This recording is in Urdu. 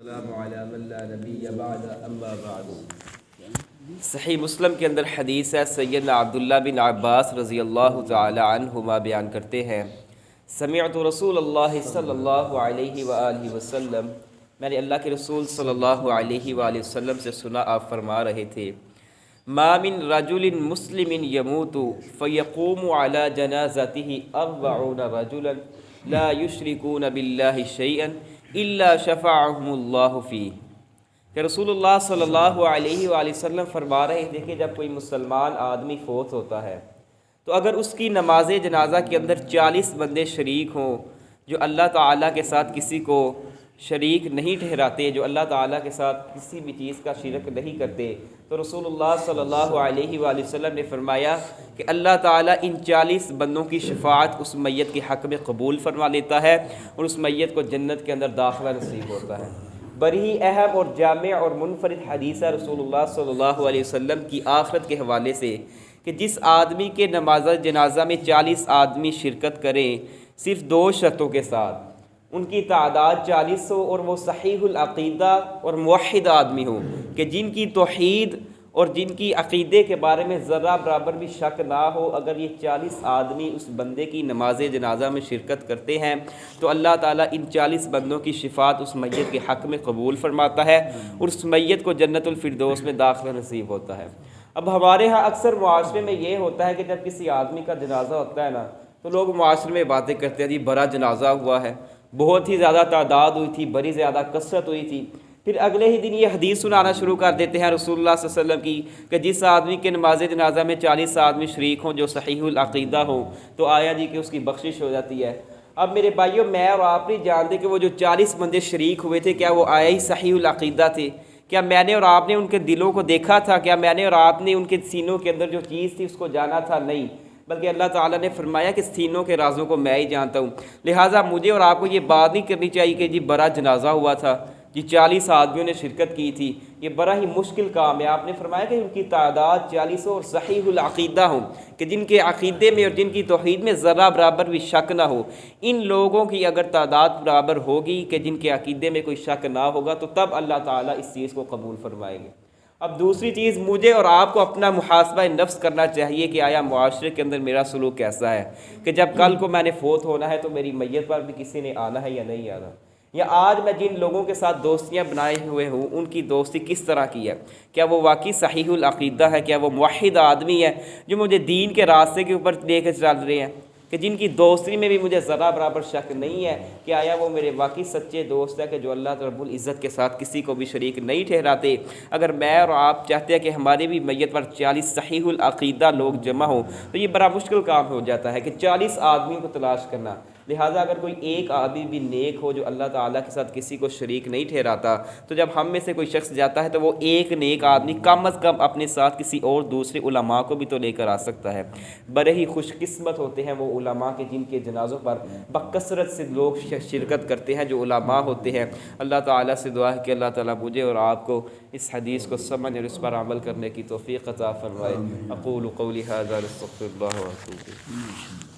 السلام علی من لا نبی بعد اما بعد۔ صحیح مسلم کے اندر حدیث ہے، سیدنا عبداللہ بن عباس رضی اللہ تعالی عنہما بیان کرتے ہیں، سمعت رسول اللہ صلی اللہ علیہ وآلہ وسلم، میں نے اللہ کے رسول صلی اللہ علیہ وآلہ وسلم سے سنا، آپ فرما رہے تھے، ما من رجل مسلم يموت فيقوم على جنازته 40 رجلا لا يشركون بالله شيئا الا شفعهم اللہ فیہ، کہ رسول اللہ صلی اللہ علیہ وآلہ وسلم فرما رہے تھے کہ جب کوئی مسلمان آدمی فوت ہوتا ہے تو اگر اس کی نماز جنازہ کے اندر 40 بندے شریک ہوں جو اللہ تعالیٰ کے ساتھ کسی کو شریک نہیں ٹھہراتے، جو اللہ تعالیٰ کے ساتھ کسی بھی چیز کا شرک نہیں کرتے، تو رسول اللہ صلی اللہ علیہ وآلہ وسلم نے فرمایا کہ اللہ تعالیٰ ان 40 بندوں کی شفاعت اس میت کے حق میں قبول فرما لیتا ہے اور اس میت کو جنت کے اندر داخلہ نصیب ہوتا ہے۔ بڑی ہی اہم اور جامع اور منفرد حدیث ہے رسول اللہ صلی اللہ علیہ وسلم کی آخرت کے حوالے سے کہ جس آدمی کے نماز جنازہ میں 40 آدمی شرکت کریں صرف 2 شرطوں کے ساتھ، ان کی تعداد 40 ہو اور وہ صحیح العقیدہ اور موحد آدمی ہوں کہ جن کی توحید اور جن کی عقیدے کے بارے میں ذرہ برابر بھی شک نہ ہو، اگر یہ 40 آدمی اس بندے کی نماز جنازہ میں شرکت کرتے ہیں تو اللہ تعالیٰ ان 40 بندوں کی شفاعت اس میت کے حق میں قبول فرماتا ہے اور اس میت کو جنت الفردوس میں داخلہ نصیب ہوتا ہے۔ اب ہمارے ہاں اکثر معاشرے میں یہ ہوتا ہے کہ جب کسی آدمی کا جنازہ ہوتا ہے نا تو لوگ معاشرے میں باتیں کرتے ہیں، جی بڑا جنازہ ہوا ہے، بہت ہی زیادہ تعداد ہوئی تھی، بڑی زیادہ کثرت ہوئی تھی، پھر اگلے ہی دن یہ حدیث سنانا شروع کر دیتے ہیں رسول اللہ صلی اللہ علیہ وسلم کی کہ جس آدمی کے نماز جنازہ میں 40 آدمی شریک ہوں جو صحیح العقیدہ ہوں تو آیا جی کہ اس کی بخشش ہو جاتی ہے۔ اب میرے بھائیوں، میں اور آپ نہیں جانتے کہ وہ جو 40 بندے شریک ہوئے تھے کیا وہ آیا ہی صحیح العقیدہ تھے؟ کیا میں نے اور آپ نے ان کے دلوں کو دیکھا تھا؟ کیا میں نے اور آپ نے ان کے سینوں کے اندر جو چیز تھی اس کو جانا تھا؟ نہیں، بلکہ اللہ تعالیٰ نے فرمایا کہ سینوں کے رازوں کو میں ہی جانتا ہوں، لہٰذا مجھے اور آپ کو یہ بات نہیں کرنی چاہیے کہ جی بڑا جنازہ ہوا تھا، جی 40 آدمیوں نے شرکت کی تھی، یہ بڑا ہی مشکل کام ہے۔ آپ نے فرمایا کہ ان کی تعداد 40 اور صحیح العقیدہ ہوں کہ جن کے عقیدے میں اور جن کی توحید میں ذرہ برابر بھی شک نہ ہو، ان لوگوں کی اگر تعداد برابر ہوگی کہ جن کے عقیدے میں کوئی شک نہ ہوگا تو تب اللہ تعالیٰ اس چیز کو قبول فرمائیں گے۔ اب دوسری چیز، مجھے اور آپ کو اپنا محاسبہ نفس کرنا چاہیے کہ آیا معاشرے کے اندر میرا سلوک کیسا ہے، کہ جب کل کو میں نے فوت ہونا ہے تو میری میت پر بھی کسی نے آنا ہے یا نہیں آنا، یا آج میں جن لوگوں کے ساتھ دوستیاں بنائے ہوئے ہوں ان کی دوستی کس طرح کی ہے، کیا وہ واقعی صحیح العقیدہ ہے، کیا وہ موحد آدمی ہے جو مجھے دین کے راستے کے اوپر لے کے چل رہے ہیں، کہ جن کی دوستی میں بھی مجھے ذرہ برابر شک نہیں ہے کہ آیا وہ میرے واقعی سچے دوست ہے کہ جو اللہ رب العزت کے ساتھ کسی کو بھی شریک نہیں ٹھہراتے۔ اگر میں اور آپ چاہتے ہیں کہ ہماری بھی میت پر 40 صحیح العقیدہ لوگ جمع ہوں تو یہ بڑا مشکل کام ہو جاتا ہے کہ 40 آدمیوں کو تلاش کرنا، لہٰذا اگر کوئی ایک آدمی بھی نیک ہو جو اللہ تعالیٰ کے ساتھ کسی کو شریک نہیں ٹھہراتا تو جب ہم میں سے کوئی شخص جاتا ہے تو وہ ایک نیک آدمی کم از کم اپنے ساتھ کسی اور دوسرے علماء کو بھی تو لے کر آ سکتا ہے۔ بڑے ہی خوش قسمت ہوتے ہیں وہ علماء کے جن کے جنازوں پر بکثرت سے لوگ شرکت کرتے ہیں، جو علماء ہوتے ہیں۔ اللہ تعالیٰ سے دعا ہے کہ اللہ تعالیٰ مجھے اور آپ کو اس حدیث کو سمجھ اور اس پر عمل کرنے کی توفیق عطا فرمائے۔ اقول قولی ھذا استغفر اللہ واتوب الیہ۔